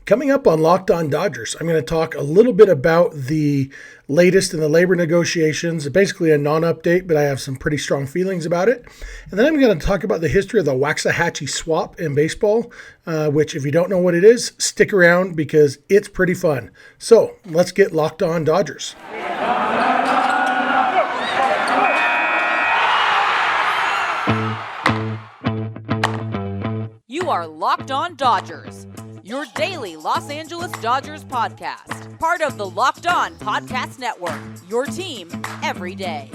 Coming up on Locked On Dodgers, I'm going to talk a little bit about the latest in the labor negotiations, basically a non-update, but I have some pretty strong feelings about it. And then I'm going to talk about the history of the Waxahachie Swap in baseball, which if you don't know what it is, stick around because it's pretty fun. So let's get Locked On Dodgers. You are Locked On Dodgers, your daily Los Angeles Dodgers podcast. Part of the Locked On Podcast Network, your team every day.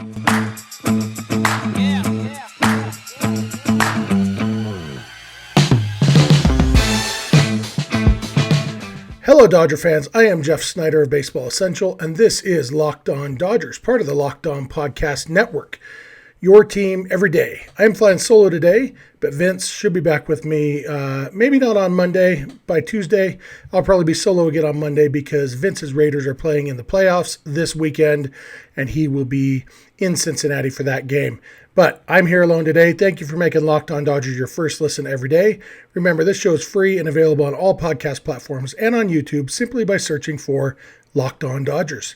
Hello, Dodger fans. I am Jeff Snider of Baseball Essential, and this is Locked On Dodgers, part of the Locked On Podcast Network. Your team every day. I am flying solo today, but Vince should be back with me, maybe not on Monday. By Tuesday, I'll probably be solo again on Monday because Vince's Raiders are playing in the playoffs this weekend, and he will be in Cincinnati for that game. But I'm here alone today. Thank you for making Locked On Dodgers your first listen every day. Remember, this show is free and available on all podcast platforms and on YouTube simply by searching for Locked On Dodgers.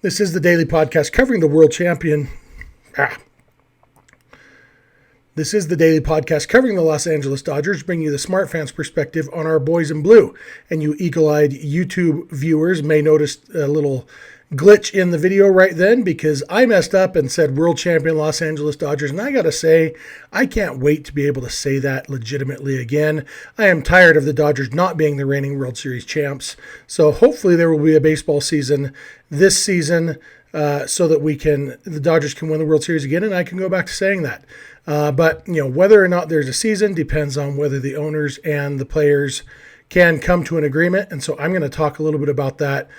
This is the daily podcast covering the world champion. This is the daily podcast covering the Los Angeles Dodgers, bringing you the smart fans' perspective on our boys in blue. And you eagle-eyed YouTube viewers may notice a little glitch in the video right then because I messed up and said world champion Los Angeles Dodgers. And I got to say, I can't wait to be able to say that legitimately again. I am tired of the Dodgers not being the reigning World Series champs. So hopefully there will be a baseball season this season so that the Dodgers can win the World Series again, and I can go back to saying that. But whether or not there's a season depends on whether the owners and the players can come to an agreement. And so I'm going to talk a little bit about that.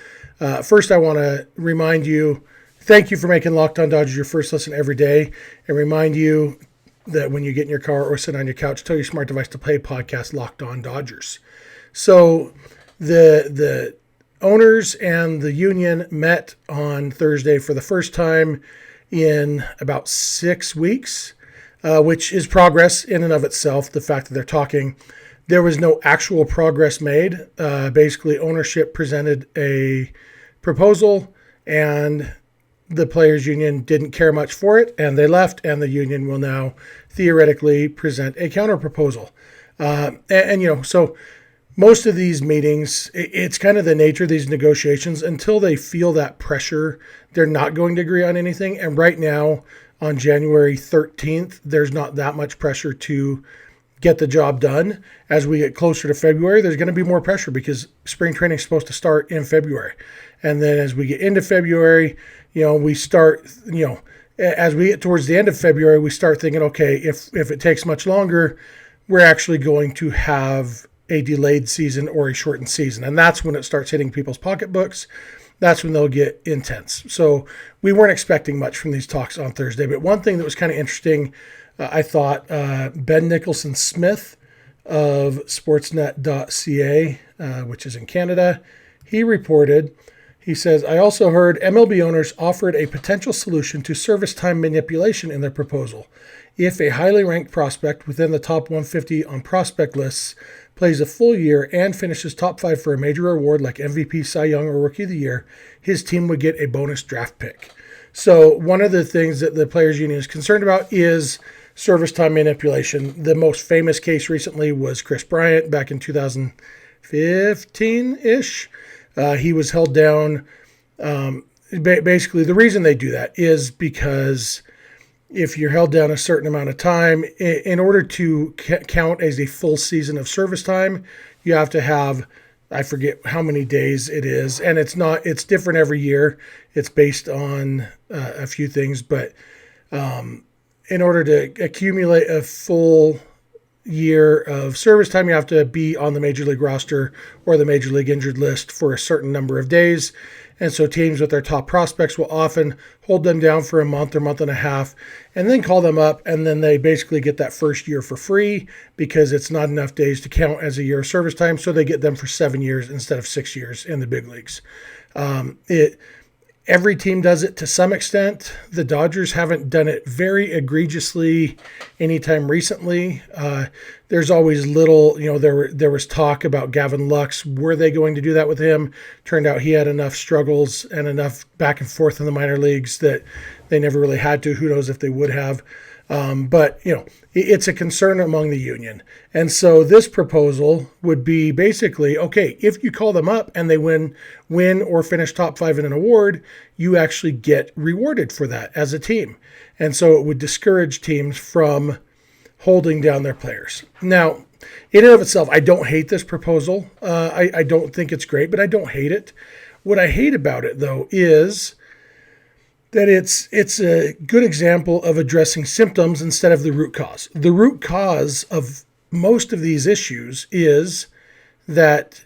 First, I want to remind you, thank you for making Locked On Dodgers your first listen every day, and remind you that when you get in your car or sit on your couch, tell your smart device to play podcast Locked On Dodgers. So the owners and the union met on Thursday for the first time in about 6 weeks. Which is progress in and of itself, the fact that they're talking. There was no actual progress made. Basically, ownership presented a proposal, and the players' union didn't care much for it, and they left, and the union will now theoretically present a counter-proposal. So most of these meetings, it's kind of the nature of these negotiations. Until they feel that pressure, they're not going to agree on anything, and right now, on January 13th, there's not that much pressure to get the job done. As we get closer to February, there's going to be more pressure because spring training is supposed to start in February. And then as we get into February, we start, as we get towards the end of February, we start thinking, okay, if it takes much longer, we're actually going to have a delayed season or a shortened season. And that's when it starts hitting people's pocketbooks. That's when they'll get intense. So we weren't expecting much from these talks on Thursday. But one thing that was kind of interesting, I thought, Ben Nicholson-Smith of Sportsnet.ca, which is in Canada, he reported, he says, I also heard MLB owners offered a potential solution to service time manipulation in their proposal. If a highly ranked prospect within the top 150 on prospect lists plays a full year and finishes top 5 for a major award like MVP, Cy Young, or Rookie of the Year, his team would get a bonus draft pick. So one of the things that the Players Union is concerned about is service time manipulation. The most famous case recently was Chris Bryant back in 2015-ish. He was held down. Basically, the reason they do that is because if you're held down a certain amount of time, in order to count as a full season of service time, you have to have, I forget how many days it is, and it's different every year. It's based on a few things, but in order to accumulate a full year of service time, you have to be on the Major League roster or the Major League injured list for a certain number of days. And so teams with their top prospects will often hold them down for a month or month and a half and then call them up, and then they basically get that first year for free because it's not enough days to count as a year of service time, so they get them for 7 years instead of 6 years in the big leagues. Every team does it to some extent. The Dodgers haven't done it very egregiously anytime recently. There's always little, there was talk about Gavin Lux. Were they going to do that with him? Turned out he had enough struggles and enough back and forth in the minor leagues that they never really had to. Who knows if they would have. But it's a concern among the union. And so this proposal would be basically, okay, if you call them up and they win or finish top 5 in an award, you actually get rewarded for that as a team. And so it would discourage teams from holding down their players. Now, in and of itself, I don't hate this proposal. I don't think it's great, but I don't hate it. What I hate about it, though, is that it's a good example of addressing symptoms instead of the root cause. The root cause of most of these issues is that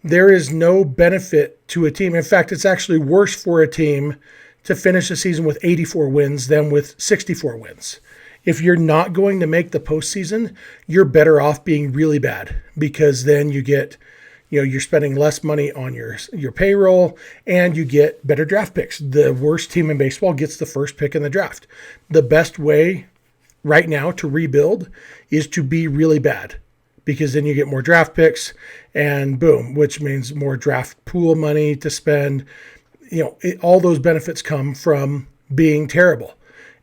there is no benefit to a team. In fact, it's actually worse for a team to finish a season with 84 wins than with 64 wins. If you're not going to make the postseason, you're better off being really bad, because then you get, you're spending less money on your payroll and you get better draft picks. The worst team in baseball gets the first pick in the draft. The best way right now to rebuild is to be really bad, because then you get more draft picks and boom, which means more draft pool money to spend. All those benefits come from being terrible.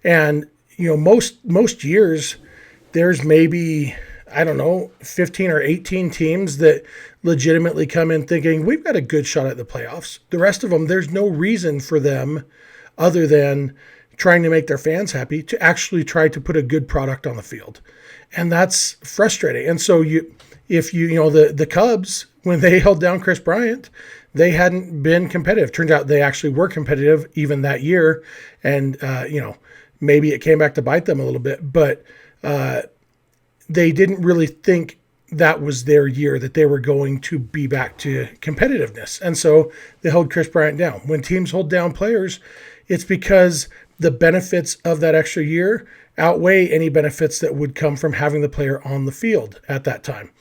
And, most years there's maybe, 15 or 18 teams that legitimately come in thinking we've got a good shot at the playoffs. The rest of them, there's no reason for them other than trying to make their fans happy to actually try to put a good product on the field. And that's frustrating. And so the Cubs, when they held down Chris Bryant, they hadn't been competitive. Turns out they actually were competitive even that year. And, maybe it came back to bite them a little bit, but they didn't really think that was their year, that they were going to be back to competitiveness. And so they held Chris Bryant down. When teams hold down players, it's because the benefits of that extra year outweigh any benefits that would come from having the player on the field at that time.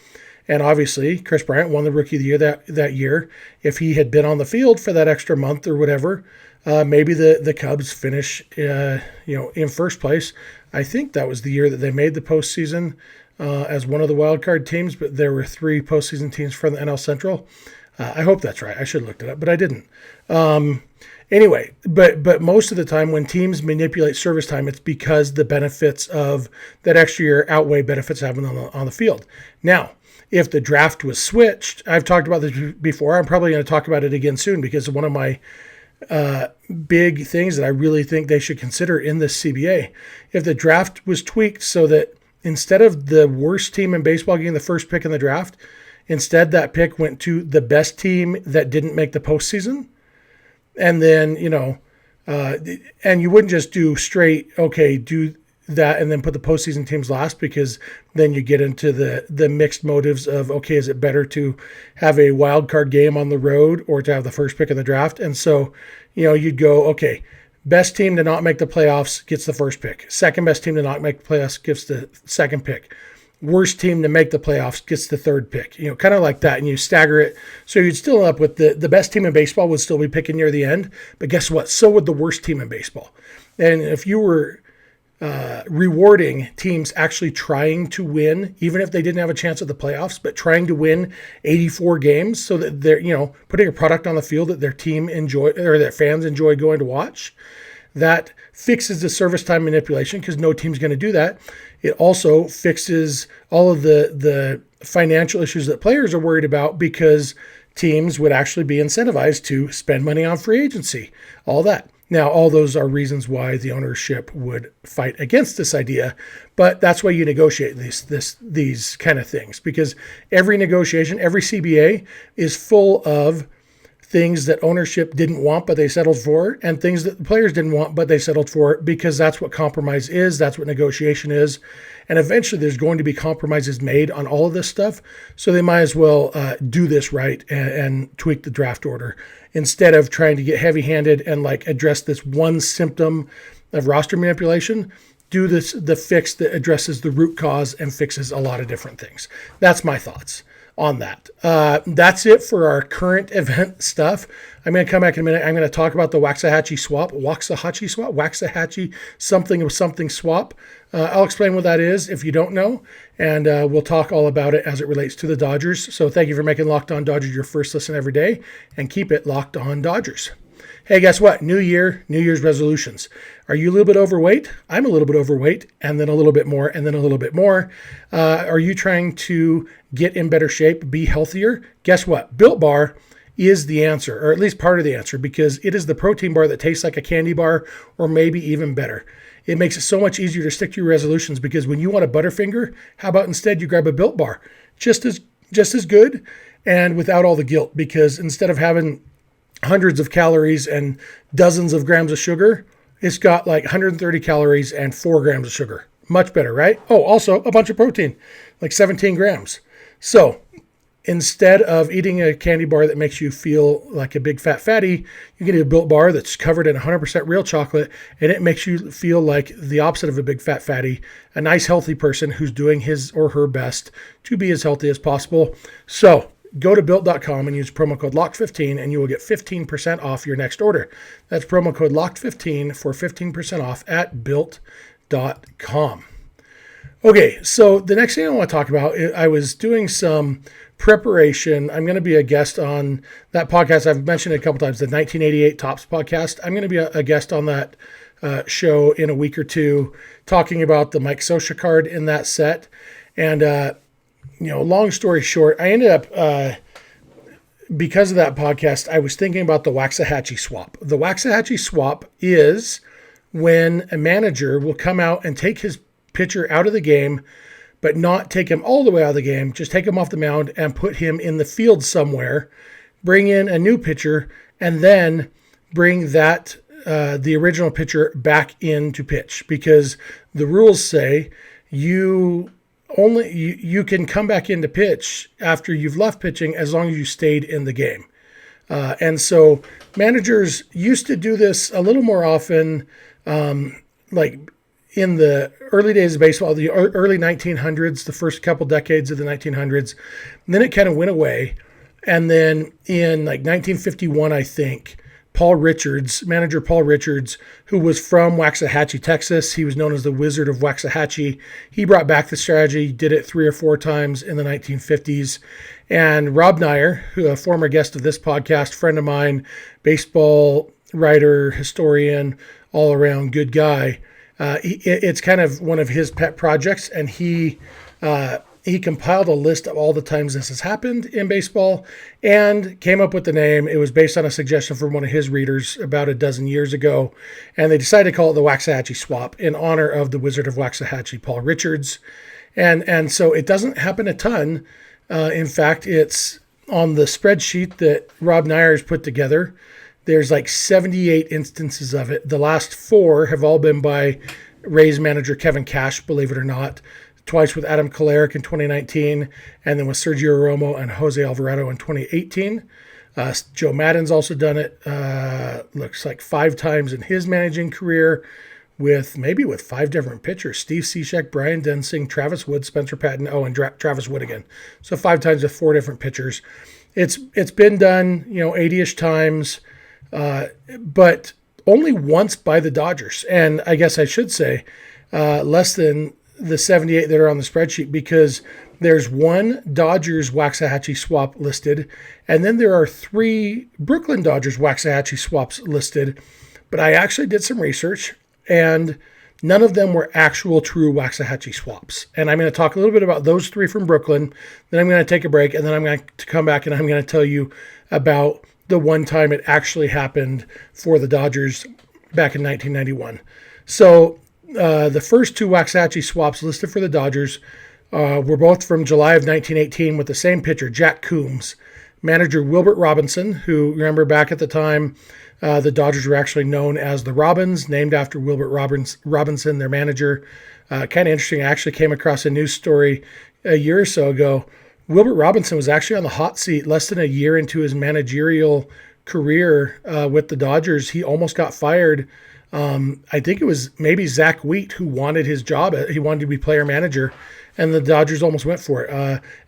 And obviously, Chris Bryant won the Rookie of the Year that year. If he had been on the field for that extra month or whatever, maybe the Cubs finish, in first place. I think that was the year that they made the postseason as one of the wild card teams, but there were 3 postseason teams from the NL Central. I hope that's right. I should have looked it up, but I didn't. Anyway, but most of the time when teams manipulate service time, it's because the benefits of that extra year outweigh benefits having on the field. Now, if the draft was switched, I've talked about this before. I'm probably going to talk about it again soon, because one of my big things that I really think they should consider in this CBA, if the draft was tweaked so that instead of the worst team in baseball getting the first pick in the draft, instead that pick went to the best team that didn't make the postseason. And then, and you wouldn't just do straight, okay, do that and then put the postseason teams last, because then you get into the mixed motives of, okay, is it better to have a wild card game on the road or to have the first pick in the draft? And so, you'd go, okay, best team to not make the playoffs gets the first pick. Second best team to not make the playoffs gets the second pick. Worst team to make the playoffs gets the third pick, kind of like that. And you stagger it. So you'd still end up with the best team in baseball would still be picking near the end. But guess what? So would the worst team in baseball. And if you were rewarding teams actually trying to win, even if they didn't have a chance at the playoffs, but trying to win 84 games so that they're, putting a product on the field that their team enjoy or that fans enjoy going to watch, that fixes the service time manipulation, because no team's going to do that. It also fixes all of the financial issues that players are worried about, because teams would actually be incentivized to spend money on free agency, all that. Now, all those are reasons why the ownership would fight against this idea, but that's why you negotiate these kind of things, because every negotiation, every CBA is full of things that ownership didn't want but they settled for, and things that the players didn't want but they settled for, because that's what compromise is, that's what negotiation is. And eventually there's going to be compromises made on all of this stuff, so they might as well do this right and tweak the draft order instead of trying to get heavy-handed and address this one symptom of roster manipulation. Do the fix that addresses the root cause and fixes a lot of different things. That's my thoughts. on that. That's it for our current event stuff. I'm going to come back in a minute. I'm going to talk about the Waxahachie Swap, Waxahachie something swap. I'll explain what that is if you don't know, and we'll talk all about it as it relates to the Dodgers. So thank you for making Locked On Dodgers your first listen every day, and keep it Locked On Dodgers. Hey, guess what? New year, New Year's resolutions. Are you a little bit overweight? I'm a little bit overweight, and then a little bit more, and then a little bit more. Are you trying to get in better shape, be healthier? Guess what? Built Bar is the answer, or at least part of the answer, because it is the protein bar that tastes like a candy bar, or maybe even better. It makes it so much easier to stick to your resolutions, because when you want a Butterfinger, how about instead you grab a Built Bar? Just as good, and without all the guilt, because instead of having hundreds of calories and dozens of grams of sugar, it's got like 130 calories and 4 grams of sugar. Much better, right? Oh, also a bunch of protein, like 17 grams. So instead of eating a candy bar that makes you feel like a big fat fatty, you can eat a Built Bar that's covered in 100% real chocolate, and it makes you feel like the opposite of a big fat fatty, a nice healthy person who's doing his or her best to be as healthy as possible. So go to built.com and use promo code LOCKED15 and you will get 15% off your next order. That's promo code LOCKED15 for 15% off at built.com. Okay, so the next thing I want to talk about, I was doing some preparation. I'm going to be a guest on that podcast. I've mentioned it a couple times, the 1988 Tops podcast. I'm going to be a guest on that show in a week or two, talking about the Mike Scioscia card in that set. And long story short, I ended up, because of that podcast, I was thinking about the Waxahachie Swap. The Waxahachie Swap is when a manager will come out and take his pitcher out of the game, but not take him all the way out of the game, just take him off the mound and put him in the field somewhere, bring in a new pitcher, and then bring that the original pitcher back in to pitch, because the rules say you can come back in to pitch after you've left pitching as long as you stayed in the game. And so managers used to do this a little more often, like in the early days of baseball, the early 1900s, the first couple decades of the 1900s. And then it kind of went away. And then in like 1951, I think, manager Paul Richards, who was from Waxahachie, Texas. He was known as the Wizard of Waxahachie. He brought back the strategy, did it 3 or 4 times in the 1950s. And Rob Nyer, who a former guest of this podcast, friend of mine, baseball writer, historian, all around good guy. It's kind of one of his pet projects, and he compiled a list of all the times this has happened in baseball and came up with the name. It was based on a suggestion from one of his readers about a dozen years ago, and they decided to call it the Waxahachie Swap in honor of the Wizard of Waxahachie, Paul Richards. And so it doesn't happen a ton. In fact, it's on the spreadsheet that Rob Nyer has put together. There's like 78 instances of it. The last 4 have all been by Rays manager Kevin Cash, believe it or not. Twice with Adam Kolarek in 2019, and then with Sergio Romo and Jose Alvarado in 2018. Joe Maddon's also done it, looks like 5 times in his managing career, with 5 different pitchers: Steve Cishek, Brian Densing, Travis Wood, Spencer Patton, and Travis Wood again. So 5 times with 4 different pitchers. It's been done, 80-ish times, but only once by the Dodgers. And I guess I should say less than the 78 that are on the spreadsheet, because there's 1 Dodgers Waxahachie Swap listed, and then there are 3 Brooklyn Dodgers Waxahachie Swaps listed. But I actually did some research, and none of them were actual true Waxahachie Swaps. And I'm going to talk a little bit about those 3 from Brooklyn, then I'm going to take a break, and then I'm going to come back and I'm going to tell you about the one time it actually happened for the Dodgers back in 1991. So the first 2 Waxahachie Swaps listed for the Dodgers were both from July of 1918 with the same pitcher, Jack Coombs. Manager Wilbert Robinson, who, remember back at the time, the Dodgers were actually known as the Robins, named after Wilbert Robinson, their manager. Kind of interesting. I actually came across a news story a year or so ago. Wilbert Robinson was actually on the hot seat less than a year into his managerial career with the Dodgers. He almost got fired. I think it was maybe Zach Wheat who wanted his job. He wanted to be player manager. and the Dodgers almost went for it.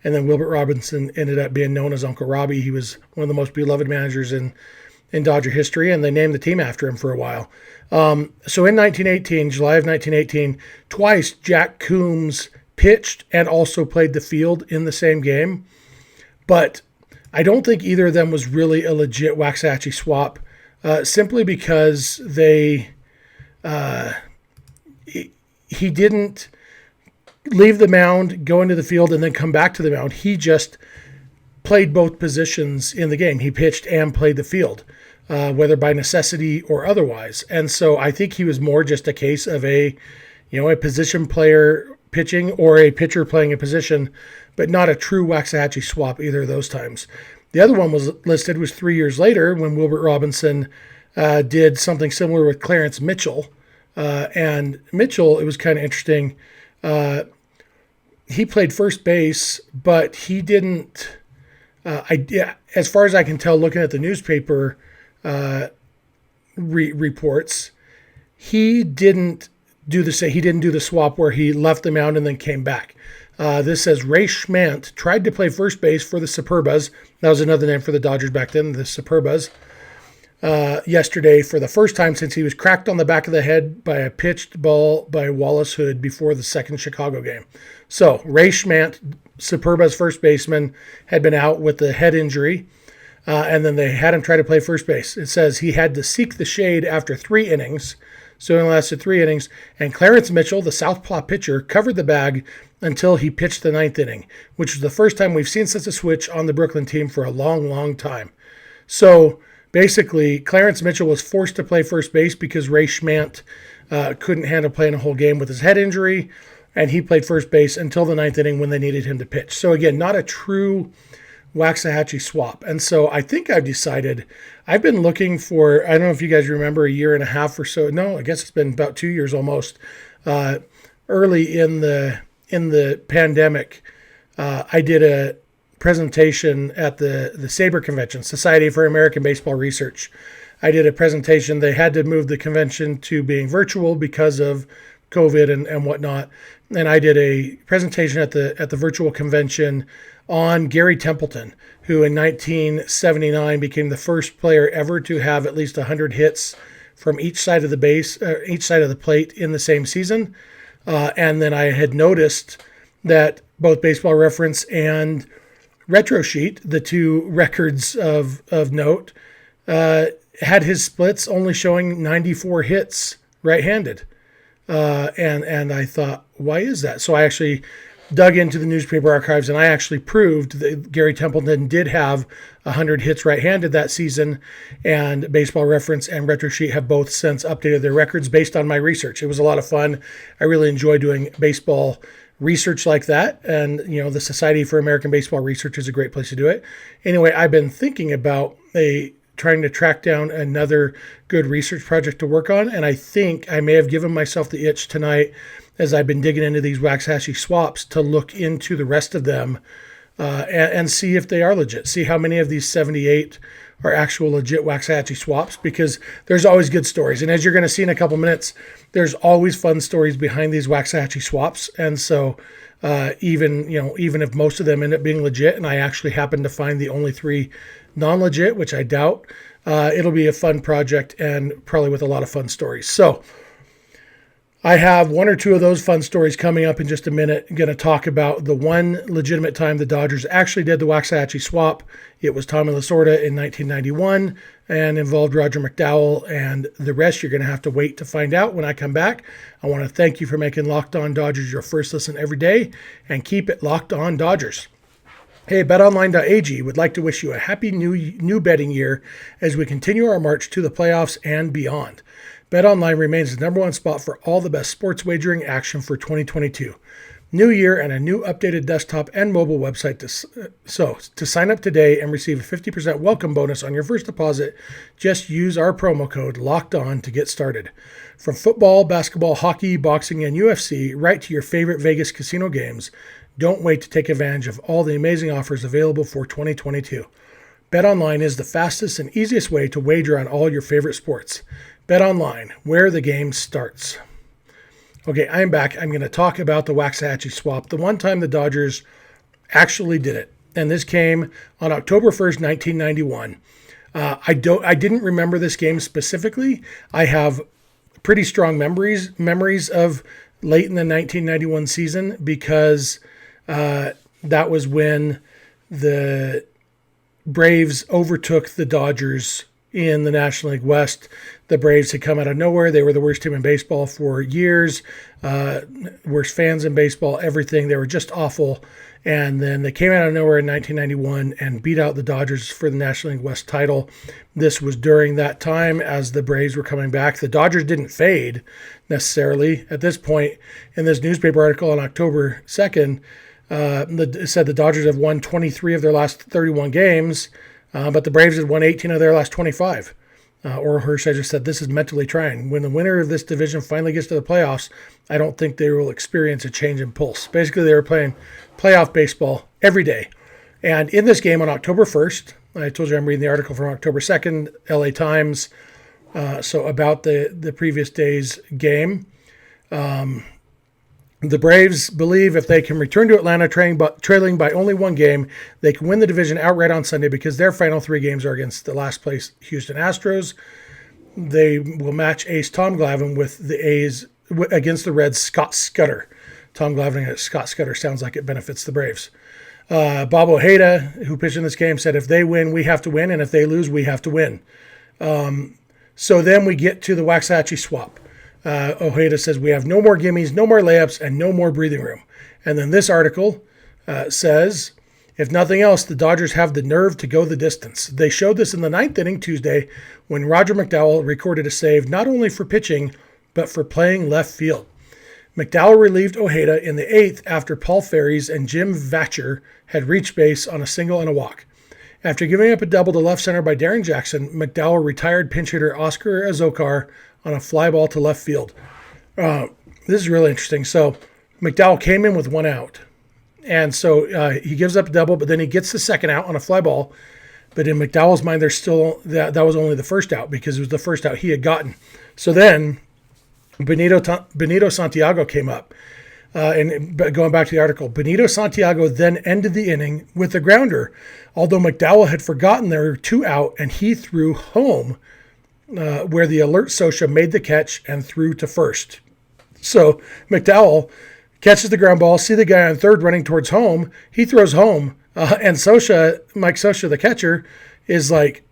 And then Wilbert Robinson ended up being known as Uncle Robbie. He was one of the most beloved managers in Dodger history, and they named the team after him for a while. So in 1918, July of 1918, twice Jack Coombs pitched and also played the field in the same game. But I don't think either of them was really a legit Waxahachie swap, simply because he didn't leave the mound, go into the field, and then come back to the mound. He just played both positions in the game. He pitched and played the field, whether by necessity or otherwise. And so I think he was more just a case of a position player pitching or a pitcher playing a position, but not a true Waxahachie swap either of those times. The other one was 3 years later when Wilbert Robinson did something similar with Clarence Mitchell. And Mitchell, it was kind of interesting. He played first base, but he didn't. As far as I can tell, looking at the newspaper reports, he didn't do the swap where he left the mound and then came back. This says Ray Schmant tried to play first base for the Superbas. That was another name for the Dodgers back then, the Superbas. Yesterday for the first time since he was cracked on the back of the head by a pitched ball by Wallace Hood before the second Chicago game. So Ray Schmant, Superba's first baseman, had been out with a head injury, and then they had him try to play first base. It says he had to seek the shade after 3 innings, so it only lasted 3 innings, and Clarence Mitchell, the southpaw pitcher, covered the bag until he pitched the 9th inning, which was the first time we've seen such a switch on the Brooklyn team for a long, long time. So basically, Clarence Mitchell was forced to play first base because Ray Schmant couldn't handle playing a whole game with his head injury, and he played first base until the 9th inning when they needed him to pitch. So again, not a true Waxahachie swap. And so I think I've decided, I've been looking for, I don't know if you guys remember, a year and a half or so. No, I guess it's been about 2 years almost. Early in the pandemic, I did a presentation at the SABR convention, Society for American Baseball Research. I did a presentation. They had to move the convention to being virtual because of COVID and whatnot. And I did a presentation at the virtual convention on Gary Templeton, who in 1979 became the first player ever to have at least 100 hits from each side of the plate in the same season. And then I had noticed that both Baseball Reference and Retro Sheet, the two records of note, had his splits only showing 94 hits right-handed. And I thought, why is that? So I actually dug into the newspaper archives, and I actually proved that Gary Templeton did have 100 hits right-handed that season, and Baseball Reference and Retro Sheet have both since updated their records based on my research. It was a lot of fun. I really enjoy doing baseball research like that, and the Society for American Baseball Research is a great place to do it. Anyway, I've been thinking about trying to track down another good research project to work on, and I think I may have given myself the itch tonight as I've been digging into these Waxahachie swaps to look into the rest of them and see if they are legit, see how many of these 78 are actual legit Waxahachie swaps, because there's always good stories. And as you're going to see in a couple minutes, there's always fun stories behind these Waxahachie swaps. And so even if most of them end up being legit, and I actually happen to find the only 3 non-legit, which I doubt, it'll be a fun project and probably with a lot of fun stories. So I have 1 or 2 of those fun stories coming up in just a minute. I'm going to talk about the one legitimate time the Dodgers actually did the Waxahachie swap. It was Tommy Lasorda in 1991 and involved Roger McDowell, and the rest you're going to have to wait to find out when I come back. I want to thank you for making Locked On Dodgers your first listen every day, and keep it Locked On Dodgers. Hey, BetOnline AG would like to wish you a happy new betting year as we continue our march to the playoffs and beyond. BetOnline remains the number 1 spot for all the best sports wagering action for 2022. New year and a new updated desktop and mobile website. To sign up today and receive a 50% welcome bonus on your first deposit, just use our promo code LOCKEDON to get started. From football, basketball, hockey, boxing, and UFC, right to your favorite Vegas casino games, don't wait to take advantage of all the amazing offers available for 2022. BetOnline is the fastest and easiest way to wager on all your favorite sports. BetOnline, where the game starts. Okay, I'm back. I'm going to talk about the Waxahachie Swap, the one time the Dodgers actually did it. And this came on October 1st, 1991. I didn't remember this game specifically. I have pretty strong memories of late in the 1991 season because that was when the Braves overtook the Dodgers in the National League West. The Braves had come out of nowhere. They were the worst team in baseball for years, worst fans in baseball, everything. They were just awful. And then they came out of nowhere in 1991 and beat out the Dodgers for the National League West title. This was during that time as the Braves were coming back. The Dodgers didn't fade necessarily. At this point, in this newspaper article on October 2nd, it said the Dodgers have won 23 of their last 31 games, but the Braves had won 18 of their last 25. Or Hershiser said, this is mentally trying. When the winner of this division finally gets to the playoffs, I don't think they will experience a change in pulse. Basically, they were playing playoff baseball every day. And in this game on October 1st, I told you I'm reading the article from October 2nd, LA Times, so about the previous day's game. The Braves believe if they can return to Atlanta trailing by only one game, they can win the division outright on Sunday because their final three games are against the last place Houston Astros. They will match ace Tom Glavine with the A's against the Reds' Scott Scudder. Tom Glavine against Scott Scudder sounds like it benefits the Braves. Bob Ojeda, who pitched in this game, said if they win, we have to win, and if they lose, we have to win. So then we get to the Waxahachie Swap. Ojeda says we have no more gimmies, no more layups, and no more breathing room. And then this article says, if nothing else, the Dodgers have the nerve to go the distance. They showed this in the ninth inning Tuesday when Roger McDowell recorded a save not only for pitching, but for playing left field. McDowell relieved Ojeda in the eighth after Paul Ferries and Jim Vatcher had reached base on a single and a walk. After giving up a double to left center by Darren Jackson, McDowell retired pinch hitter Oscar Azokar on a fly ball to left field. This is really interesting. So McDowell came in with one out. And so he gives up a double, but then he gets the second out on a fly ball. But in McDowell's mind, there's still that was only the first out because it was the first out he had gotten. So then Benito Santiago came up. And going back to the article, Benito Santiago then ended the inning with a grounder. Although McDowell had forgotten there were two out, and he threw home where the alert Scioscia made the catch and threw to first. So McDowell catches the ground ball, see the guy on third running towards home. He throws home, and Mike Scioscia, the catcher, is like,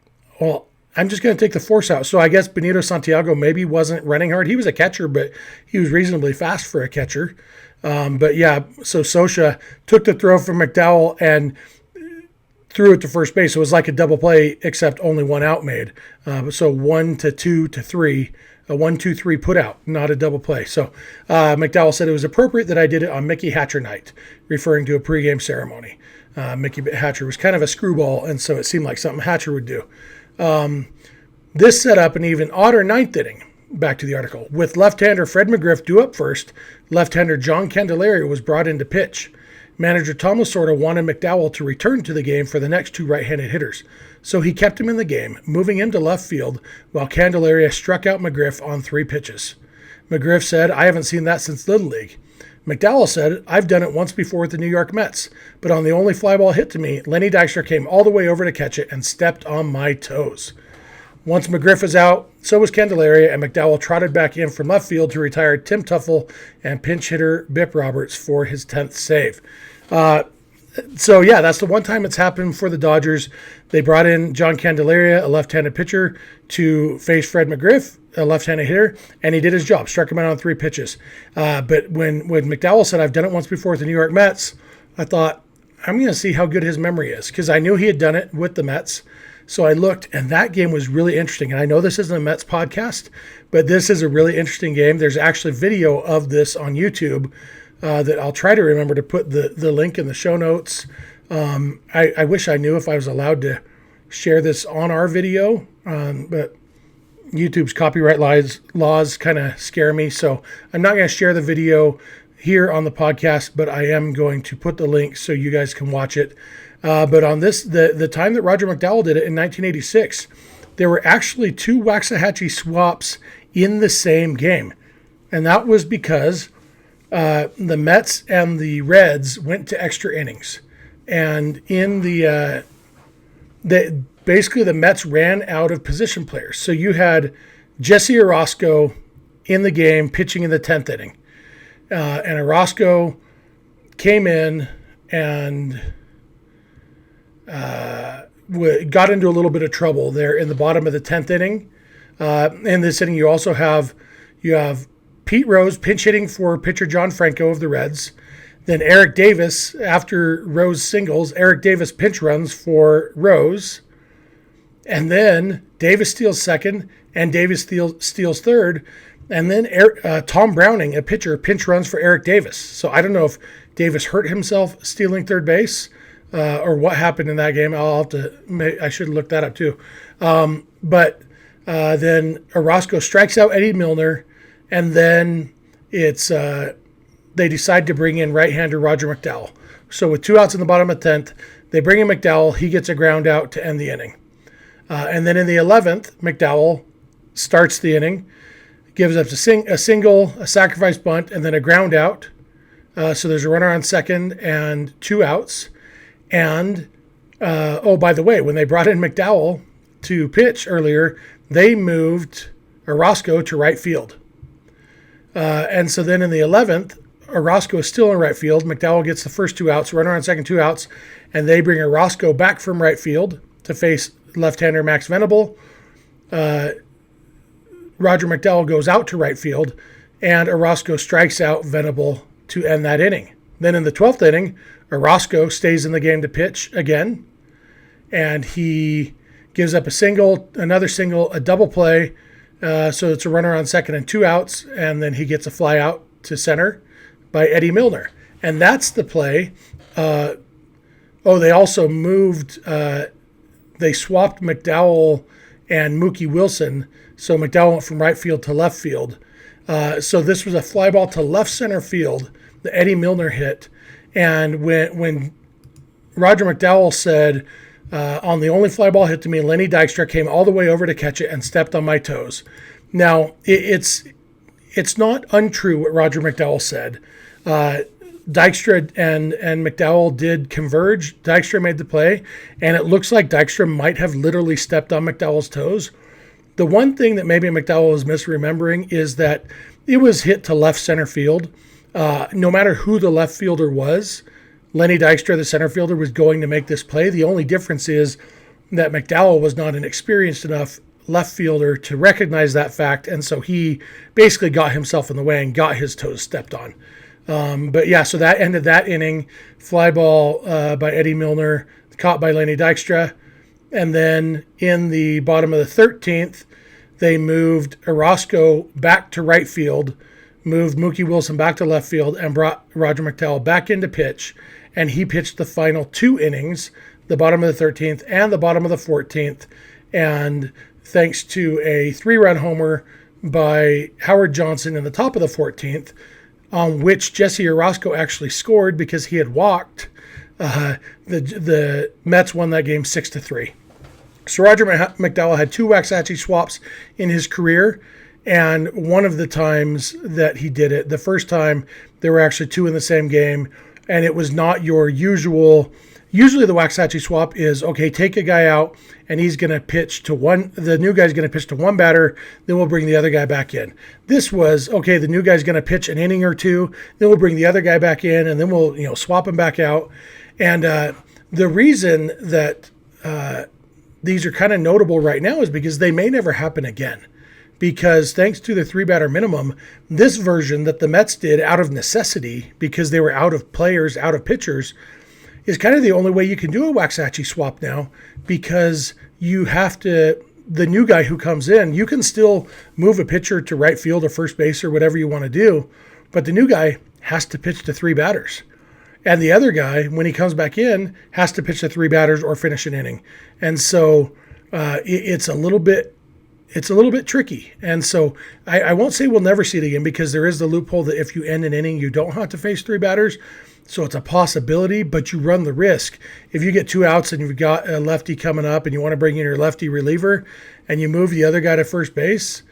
well, I'm just going to take the force out. So I guess Benito Santiago maybe wasn't running hard. He was a catcher, but he was reasonably fast for a catcher. But yeah, so Scioscia took the throw from McDowell and threw it to first base. So it was like a double play, except only one out made. So 1 to 2 to 3, a 1-2-3 put out, not a double play. So McDowell said it was appropriate that I did it on Mickey Hatcher night, referring to a pregame ceremony. Mickey Hatcher was kind of a screwball, and so it seemed like something Hatcher would do. This set up an even odder ninth inning. Back to the article. With left-hander Fred McGriff due up first, left-hander John Candelaria was brought in to pitch. Manager Tom Lasorda wanted McDowell to return to the game for the next two right-handed hitters, so he kept him in the game, moving him to left field while Candelaria struck out McGriff on 3 pitches. McGriff said, I haven't seen that since Little League. McDowell said, I've done it once before with the New York Mets, but on the only fly ball hit to me, Lenny Dykstra came all the way over to catch it and stepped on my toes. Once McGriff was out, so was Candelaria, and McDowell trotted back in from left field to retire Tim Tuffle and pinch hitter Bip Roberts for his 10th save. So, yeah, that's the one time it's happened for the Dodgers. They brought in John Candelaria, a left-handed pitcher, to face Fred McGriff, a left-handed hitter, and he did his job, struck him out on 3 pitches. But when McDowell said, I've done it once before with the New York Mets, I thought, I'm going to see how good his memory is, because I knew he had done it with the Mets. So I looked, and that game was really interesting. And I know this isn't a Mets podcast, but this is a really interesting game. There's actually video of this on YouTube that I'll try to remember to put the link in the show notes. I wish I knew if I was allowed to share this on our video, but YouTube's copyright laws kind of scare me. So I'm not going to share the video here on the podcast, but I am going to put the link so you guys can watch it. But on this, the time that Roger McDowell did it in 1986, there were actually 2 Waxahachie swaps in the same game. And that was because the Mets and the Reds went to extra innings. And in basically the Mets ran out of position players. So you had Jesse Orozco in the game pitching in the 10th inning. And Orozco came in and got into a little bit of trouble there in the bottom of the 10th inning. In this inning, you also have Pete Rose pinch hitting for pitcher John Franco of the Reds. Then Eric Davis, after Rose singles, Eric Davis pinch runs for Rose. And then Davis steals second, and Davis steals third. And then Tom Browning, a pitcher, pinch runs for Eric Davis. So I don't know if Davis hurt himself stealing third base or what happened in that game. I should look that up too. But then Orozco strikes out Eddie Milner, and then they decide to bring in right-hander Roger McDowell. So with 2 outs in the bottom of the 10th, they bring in McDowell. He gets a ground out to end the inning. And then in the 11th, McDowell starts the inning, gives up a single, a sacrifice bunt, and then a ground out. So there's a runner on second and 2 outs. And, by the way, when they brought in McDowell to pitch earlier, they moved Orozco to right field. And so then in the 11th, Orozco is still in right field. McDowell gets the first 2 outs, runner on second, 2 outs, and they bring Orozco back from right field to face left-hander Max Venable. Roger McDowell goes out to right field, and Orozco strikes out Venable to end that inning. Then in the 12th inning, Orozco stays in the game to pitch again, and he gives up a single, another single, a double play, so it's a runner on second and 2 outs, and then he gets a fly out to center by Eddie Milner. And that's the play. They also moved, they swapped McDowell and Mookie Wilson, so McDowell went from right field to left field. So this was a fly ball to left center field, the Eddie Milner hit. And when Roger McDowell said, on the only fly ball hit to me, Lenny Dykstra came all the way over to catch it and stepped on my toes. Now, it's not untrue what Roger McDowell said. Dykstra and McDowell did converge. Dykstra made the play, and it looks like Dykstra might have literally stepped on McDowell's toes. The one thing that maybe McDowell is misremembering is that it was hit to left center field. No matter who the left fielder was, Lenny Dykstra, the center fielder, was going to make this play. The only difference is that McDowell was not an experienced enough left fielder to recognize that fact, and so he basically got himself in the way and got his toes stepped on. So that ended that inning. Fly ball by Eddie Milner, caught by Lenny Dykstra. And then in the bottom of the 13th, they moved Orozco back to right field, moved Mookie Wilson back to left field, and brought Roger McDowell back into pitch. And he pitched the final 2 innings, the bottom of the 13th and the bottom of the 14th. And thanks to a 3-run homer by Howard Johnson in the top of the 14th, on which Jesse Orozco actually scored because he had walked, the Mets won that game 6-3. So Roger McDowell had 2 Waxahachie swaps in his career, and one of the times that he did it, the first time, there were actually 2 in the same game, and it was not your usual. Usually the Waxahachie swap is, okay, take a guy out, and he's going to pitch to one. The new guy's going to pitch to one batter, then we'll bring the other guy back in. This was, okay, the new guy's going to pitch an inning or 2, then we'll bring the other guy back in, and then we'll swap him back out. And the reason that these are kind of notable right now is because they may never happen again. Because thanks to the 3-batter minimum, this version that the Mets did out of necessity, because they were out of players, out of pitchers, is kind of the only way you can do a Waxahachie swap now, because you have to, the new guy who comes in, you can still move a pitcher to right field or first base or whatever you want to do, but the new guy has to pitch to 3 batters. And the other guy, when he comes back in, has to pitch to 3 batters or finish an inning. And so it's a little bit tricky. And so I won't say we'll never see it again, because there is the loophole that if you end an inning, you don't have to face 3 batters. So it's a possibility, but you run the risk. If you get 2 outs and you've got a lefty coming up and you want to bring in your lefty reliever and you move the other guy to first base,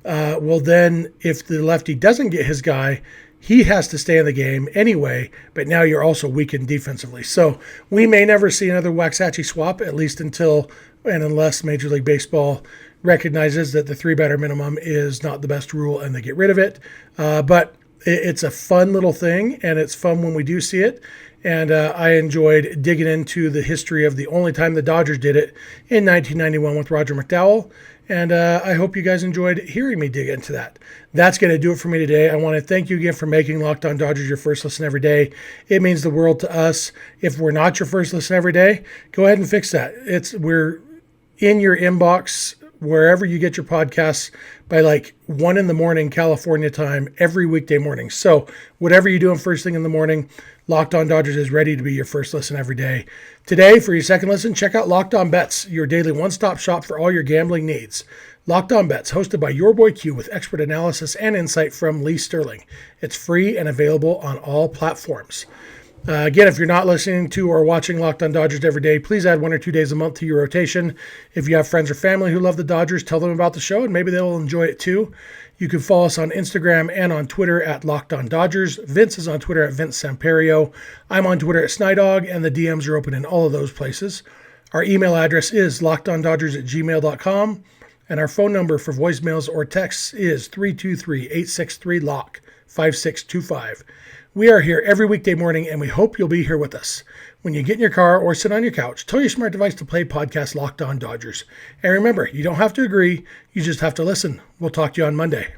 Well, then if the lefty doesn't get his guy, he has to stay in the game anyway, but now you're also weakened defensively. So we may never see another Waxahachie Swap, at least until and unless Major League Baseball recognizes that the 3-batter minimum is not the best rule and they get rid of it. But it's a fun little thing, and it's fun when we do see it. And I enjoyed digging into the history of the only time the Dodgers did it in 1991 with Roger McDowell. And I hope you guys enjoyed hearing me dig into that. That's going to do it for me today. I want to thank you again for making Locked On Dodgers your first listen every day. It means the world to us. If we're not your first listen every day, go ahead and fix that. We're in your inbox wherever you get your podcasts by like 1 a.m. California time every weekday morning. So whatever you're doing first thing in the morning, Locked On Dodgers is ready to be your first listen every day. Today, for your second listen, check out Locked On Bets, your daily one-stop shop for all your gambling needs. Locked On Bets, hosted by your boy Q with expert analysis and insight from Lee Sterling. It's free and available on all platforms. Again, if you're not listening to or watching Locked On Dodgers every day, please add 1 or 2 days a month to your rotation. If you have friends or family who love the Dodgers, tell them about the show and maybe they'll enjoy it too. You can follow us on Instagram and on Twitter at Locked On Dodgers. Vince is on Twitter at Vince Samperio. I'm on Twitter at Snydog, and the DMs are open in all of those places. Our email address is lockedondodgers@gmail.com, and our phone number for voicemails or texts is 323-863-LOCK-5625. We are here every weekday morning, and we hope you'll be here with us. When you get in your car or sit on your couch, tell your smart device to play podcast Locked On Dodgers. And remember, you don't have to agree, you just have to listen. We'll talk to you on Monday.